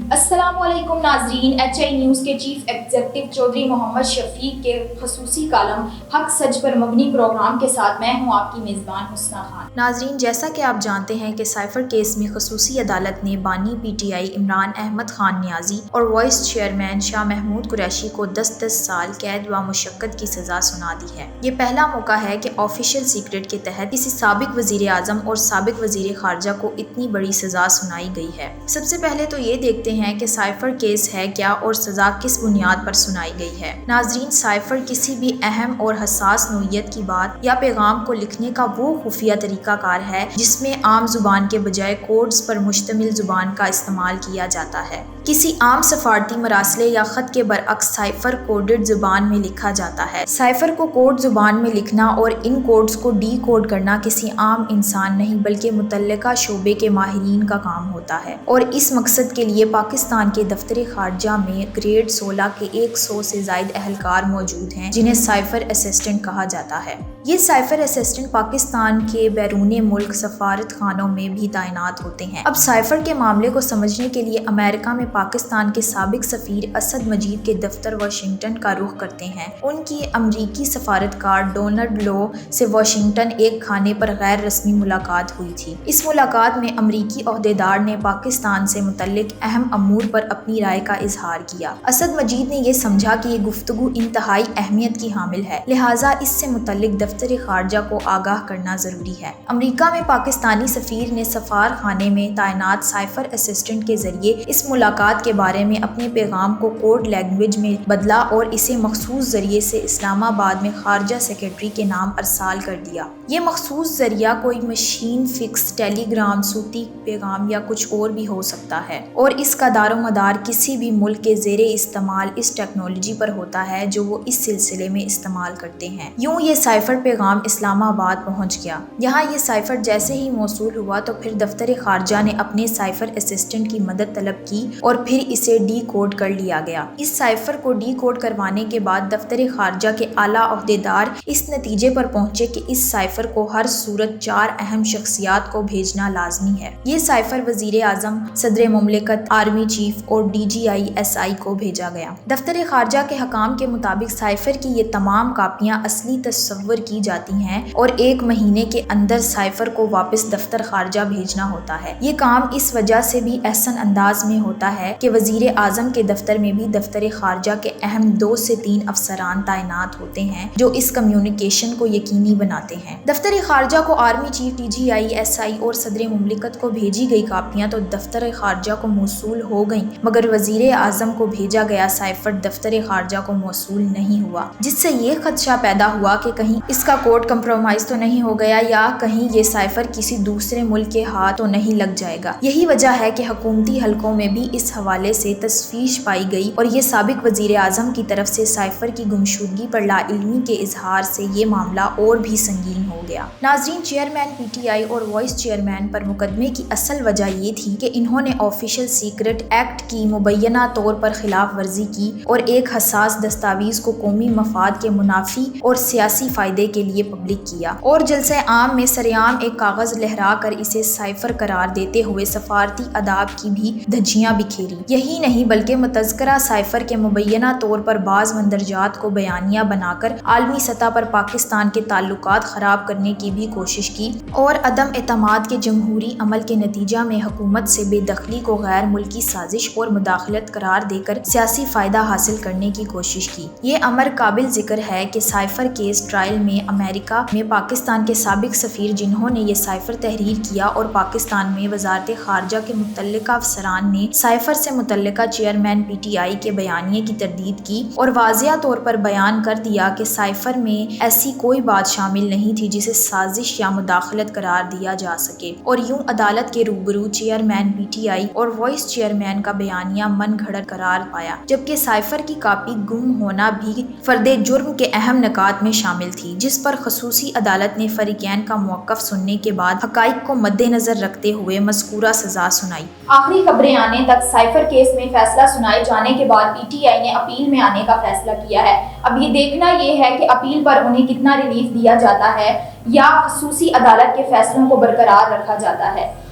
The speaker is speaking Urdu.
السلام علیکم ناظرین، ایچ آئی نیوز کے چیف ایگزیکٹو چودھری محمد شفیق کے خصوصی کالم حق سچ پر مبنی پروگرام کے ساتھ میں ہوں آپ کی میزبان حسنہ خان۔ ناظرین، جیسا کہ آپ جانتے ہیں کہ سائفر کیس میں خصوصی عدالت نے بانی P T I Imran Ahmad Khan Niazi اور وائس چیئرمین شاہ محمود قریشی کو 10 سال قید و مشقت کی سزا سنا دی ہے۔ یہ پہلا موقع ہے کہ آفیشل سیکرٹ کے تحت کسی سابق وزیر اعظم اور سابق وزیر خارجہ کو اتنی بڑی سزا سنائی گئی ہے۔ سب سے پہلے تو یہ دیکھتے ہیں کہ سائفر کیس ہے کیا اور سزا کس بنیاد پر سنائی گئی ہے۔ ناظرین، سائفر کسی بھی اہم اور حساس نوعیت کی بات یا پیغام کو لکھنے کا وہ خفیہ طریقہ کار ہے جس میں عام زبان کے بجائے کوڈز پر مشتمل زبان کا استعمال کیا جاتا ہے۔ کسی عام سفارتی مراسلے یا خط کے برعکس سائفر کوڈڈ زبان میں لکھا جاتا ہے۔ سائفر کو کوڈ زبان میں لکھنا اور ان کوڈز کو ڈی کوڈ کرنا کسی عام انسان نہیں بلکہ متعلقہ شعبے کے ماہرین کا کام ہوتا ہے، اور اس مقصد کے لیے پاکستان کے دفتر خارجہ میں گریڈ 16 کے 100 سے زائد اہلکار موجود ہیں جنہیں سائفر اسسٹنٹ کہا جاتا ہے۔ یہ سائفر اسسٹنٹ پاکستان کے بیرون ملک سفارت خانوں میں بھی تعینات ہوتے ہیں۔ اب سائفر کے معاملے کو سمجھنے کے لیے امریکہ میں پاکستان کے سابق سفیر اسد مجید کے دفتر واشنگٹن کا رخ کرتے ہیں۔ ان کی امریکی سفارتکار ڈونلڈ لو سے واشنگٹن ایک کھانے پر غیر رسمی ملاقات ہوئی تھی۔ اس ملاقات میں امریکی عہدیدار نے پاکستان سے متعلق اہم امور پر اپنی رائے کا اظہار کیا۔ اسد مجید نے یہ سمجھا کہ یہ گفتگو انتہائی اہمیت کی حامل ہے، لہٰذا اس سے متعلق دفتر خارجہ کو آگاہ کرنا ضروری ہے۔ امریکہ میں پاکستانی سفیر نے سفار خانے میں تعینات سائفر اسسٹنٹ کے ذریعے اس ملاقات کے بارے میں اپنے پیغام کو کوڈ لینگویج میں بدلا اور اسے مخصوص ذریعے سے اسلام آباد میں خارجہ سیکرٹری کے نام ارسال کر دیا۔ یہ مخصوص ذریعہ کوئی مشین فکس ٹیلی گرام، صوتی پیغام یا کچھ اور بھی ہو سکتا ہے، اور اس کا دار و مدار کسی بھی ملک کے زیر استعمال اس ٹیکنالوجی پر ہوتا ہے جو وہ اس سلسلے میں استعمال کرتے ہیں۔ یوں یہ سائفر پیغام اسلام آباد پہنچ گیا۔ یہاں یہ سائفر جیسے ہی موصول ہوا تو پھر دفتر خارجہ نے اپنے سائفر اسسٹنٹ کی مدد طلب کی اور پھر اسے ڈی کوڈ کر لیا گیا۔ اس سائفر کو ڈی کوڈ کروانے کے بعد دفتر خارجہ کے اعلیٰ عہدیدار اس نتیجے پر پہنچے کہ اس سائفر کو ہر صورت 4 اہم شخصیات کو بھیجنا لازمی ہے۔ یہ سائفر وزیر اعظم، صدر مملکت، آرمی چیف اور DGISI کو بھیجا گیا۔ دفتر خارجہ کے حکام کے مطابق سائفر کی یہ تمام کاپیاں اصلی تصور کی جاتی ہیں اور 1 مہینے کے اندر سائفر کو واپس دفتر خارجہ بھیجنا ہوتا ہے۔ یہ کام اس وجہ سے بھی احسن انداز میں ہوتا ہے کہ وزیر اعظم کے دفتر میں بھی دفتر خارجہ کے اہم 2 سے 3 افسران تعینات ہوتے ہیں جو اس کمیونیکیشن کو یقینی بناتے ہیں۔ دفتر خارجہ کو آرمی چیف، DGISI اور صدر مملکت کو بھیجی گئی کاپیاں تو دفتر خارجہ کو موصول ہو گئیں، مگر وزیر اعظم کو بھیجا گیا سائفر دفتر خارجہ کو موصول نہیں ہوا، جس سے یہ خدشہ پیدا ہوا کہ کہیں اس کا کوڈ کمپرومائز تو نہیں ہو گیا یا کہیں یہ سائفر کسی دوسرے ملک کے ہاتھ تو نہیں لگ جائے گا۔ یہی وجہ ہے کہ حکومتی حلقوں میں بھی اس حوالے سے تشویش پائی گئی اور یہ سابق وزیر اعظم کی طرف سے سائفر کی گمشدگی پر لاعلمی کے اظہار سے یہ معاملہ اور بھی سنگین ہو گیا۔ ناظرین، چیئرمین PTI اور وائس چیئرمین پر مقدمے کی اصل وجہ یہ تھی کہ انہوں نے آفیشل سیکرٹ ایکٹ کی مبینہ طور پر خلاف ورزی کی اور ایک حساس دستاویز کو قومی مفاد کے منافی اور سیاسی فائدے کے لیے پبلک کیا اور جلسہ عام میں سرعام ایک کاغذ لہرا کر اسے سائفر قرار دیتے ہوئے سفارتی آداب کی بھی دھجیاں بکھیری۔ یہی نہیں بلکہ متذکرہ سائفر کے مبینہ طور پر بعض مندرجات کو بیانیہ بنا کر عالمی سطح پر پاکستان کے تعلقات خراب کرنے کی بھی کوشش کی اور عدم اعتماد کے جمہوری عمل کے نتیجہ میں حکومت سے بے دخلی کو غیر ملکی سازش اور مداخلت قرار دے کر سیاسی فائدہ حاصل کرنے کی کوشش کی۔ یہ امر قابل ذکر ہے کہ سائفر کیس ٹرائل میں امریکہ میں پاکستان کے سابق سفیر جنہوں نے یہ سائفر تحریر کیا اور پاکستان میں وزارت خارجہ کے متعلقہ افسران نے سائفر سے متعلقہ چیئرمین PTI کے بیانیے کی تردید کی اور واضح طور پر بیان کر دیا کہ سائفر میں ایسی کوئی بات شامل نہیں تھی جسے سازش یا مداخلت قرار دیا جا سکے، اور یوں عدالت کے روبرو چیئرمین PTI اور وائس چیئرمین کا بیانیہ من گھڑت قرار پایا، جبکہ سائفر کی کاپی گم ہونا بھی فرد جرم کے اہم نکات میں شامل تھی، جس پر خصوصی عدالت نے فریقین کا موقف سننے کے بعد حقائق کو مد نظر رکھتے ہوئے مذکورہ سزا سنائی۔ آخری خبریں آنے تک سائفر کیس میں فیصلہ سنائے جانے کے بعد PTI نے اپیل میں آنے کا فیصلہ کیا ہے۔ اب یہ دیکھنا یہ ہے کہ اپیل پر انہیں کتنا ریلیف دیا جاتا ہے یا خصوصی عدالت کے فیصلوں کو برقرار رکھا جاتا ہے۔